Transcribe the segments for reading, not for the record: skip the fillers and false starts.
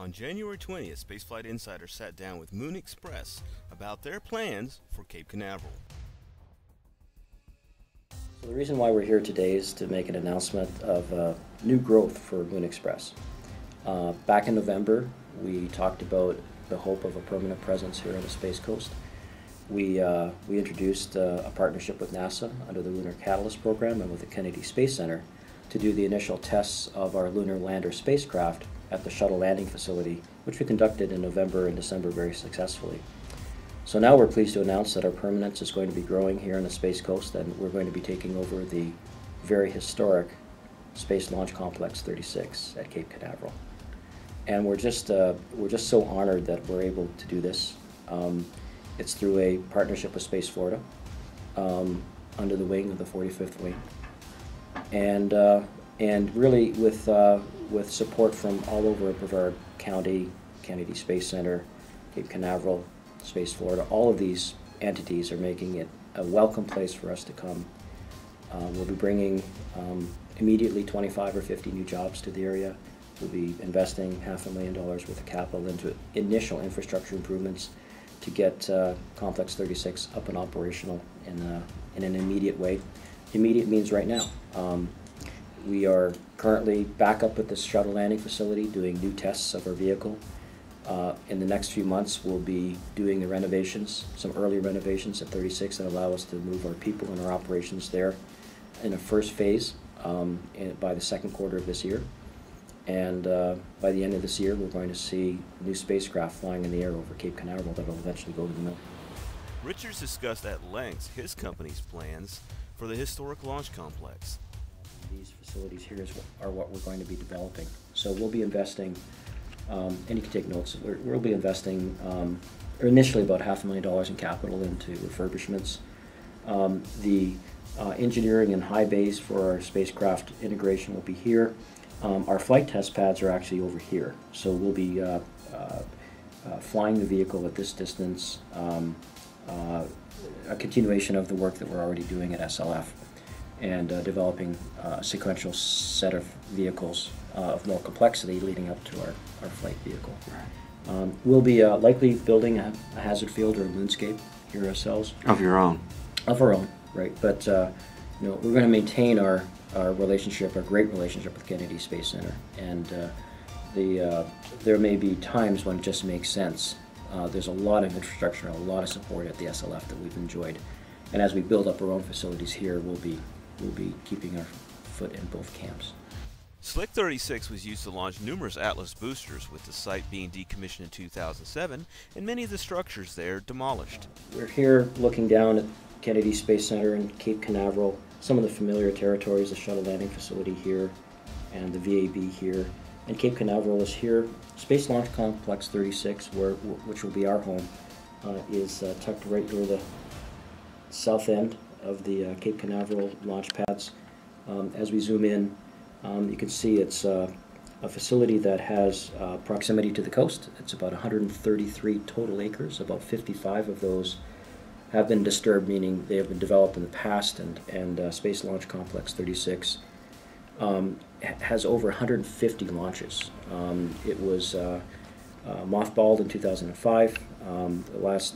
On January 20th, Spaceflight Insider sat down with Moon Express about their plans for Cape Canaveral. So the reason why we're here today is to make an announcement of new growth for Moon Express. Back in November, we talked about the hope of a permanent presence here on the Space Coast. We introduced a partnership with NASA under the Lunar Catalyst Program and with the Kennedy Space Center to do the initial tests of our lunar lander spacecraft at the shuttle landing facility, which we conducted in November and December very successfully. So now we're pleased to announce that our permanence is going to be growing here on the Space Coast, and we're going to be taking over the very historic Space Launch Complex 36 at Cape Canaveral. And we're just so honored that we're able to do this. It's through a partnership with Space Florida, under the wing of the 45th Wing, and really with support from all over Brevard County, Kennedy Space Center, Cape Canaveral, Space Florida. All of these entities are making it a welcome place for us to come. We'll be bringing immediately 25 or 50 new jobs to the area. We'll be investing $500,000 worth of capital into initial infrastructure improvements to get Complex 36 up and operational in an immediate way. Immediate means right now. We are currently back up at this shuttle landing facility doing new tests of our vehicle. In the next few months, we'll be doing the renovations, some early renovations at 36 that allow us to move our people and our operations there in a first phase by the second quarter of this year. And by the end of this year, we're going to see new spacecraft flying in the air over Cape Canaveral that will eventually go to the moon. Richards discussed at length his company's plans for the historic launch complex. These facilities here are what we're going to be developing. So we'll be investing, and you can take notes, we'll be investing initially about $500,000 in capital into refurbishments. The engineering and high bays for our spacecraft integration will be here. Our flight test pads are actually over here. So we'll be flying the vehicle at this distance, a continuation of the work that we're already doing at SLF, and developing a sequential set of vehicles of more complexity leading up to our flight vehicle. Right. We'll be likely building a hazard field or a moonscape here ourselves. Of your own? Of our own, right. But we're going to maintain our relationship, our great relationship with Kennedy Space Center. And there may be times when it just makes sense. There's a lot of infrastructure and a lot of support at the SLF that we've enjoyed. And as we build up our own facilities here, we'll be keeping our foot in both camps. Slick 36 was used to launch numerous Atlas boosters, with the site being decommissioned in 2007 and many of the structures there demolished. We're here looking down at Kennedy Space Center and Cape Canaveral, some of the familiar territories, the shuttle landing facility here and the VAB here. And Cape Canaveral is here. Space Launch Complex 36, which will be our home, is tucked right near the south end of the Cape Canaveral launch pads. As we zoom in, you can see it's a facility that has proximity to the coast. It's about 133 total acres. About 55 of those have been disturbed, meaning they have been developed in the past, and Space Launch Complex 36 has over 150 launches. It was mothballed in 2005.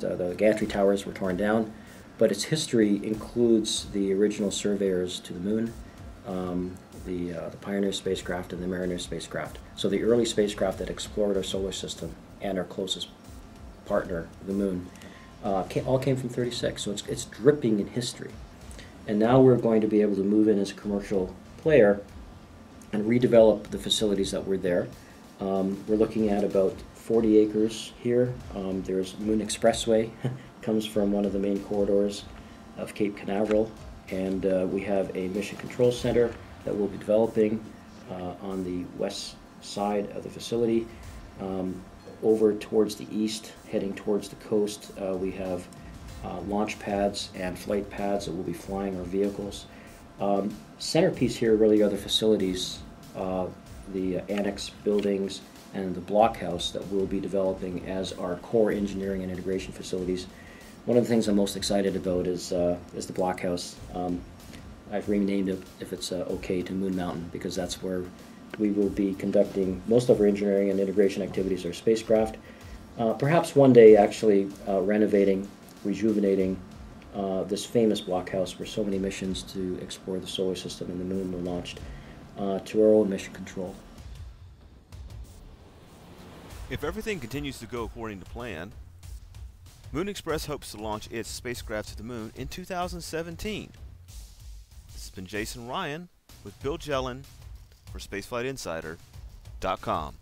The gantry towers were torn down, but its history includes the original surveyors to the moon, the Pioneer spacecraft and the Mariner spacecraft. So the early spacecraft that explored our solar system and our closest partner, the moon, all came from 36. So it's dripping in history. And now we're going to be able to move in as a commercial player and redevelop the facilities that were there. We're looking at about 40 acres here. There's Moon Expressway, comes from one of the main corridors of Cape Canaveral, and we have a mission control center that we'll be developing on the west side of the facility. Over towards the east, heading towards the coast, we have launch pads and flight pads that will be flying our vehicles. Centerpiece here really are the facilities, the annex buildings and the blockhouse that we'll be developing as our core engineering and integration facilities. One of the things I'm most excited about is the blockhouse. I've renamed it, if it's okay, to Moon Mountain, because that's where we will be conducting most of our engineering and integration activities of our spacecraft. Perhaps one day actually renovating, rejuvenating this famous blockhouse where so many missions to explore the solar system and the moon were launched to our own mission control. If everything continues to go according to plan, Moon Express hopes to launch its spacecraft to the moon in 2017. This has been Jason Ryan with Bill Jelen for SpaceflightInsider.com.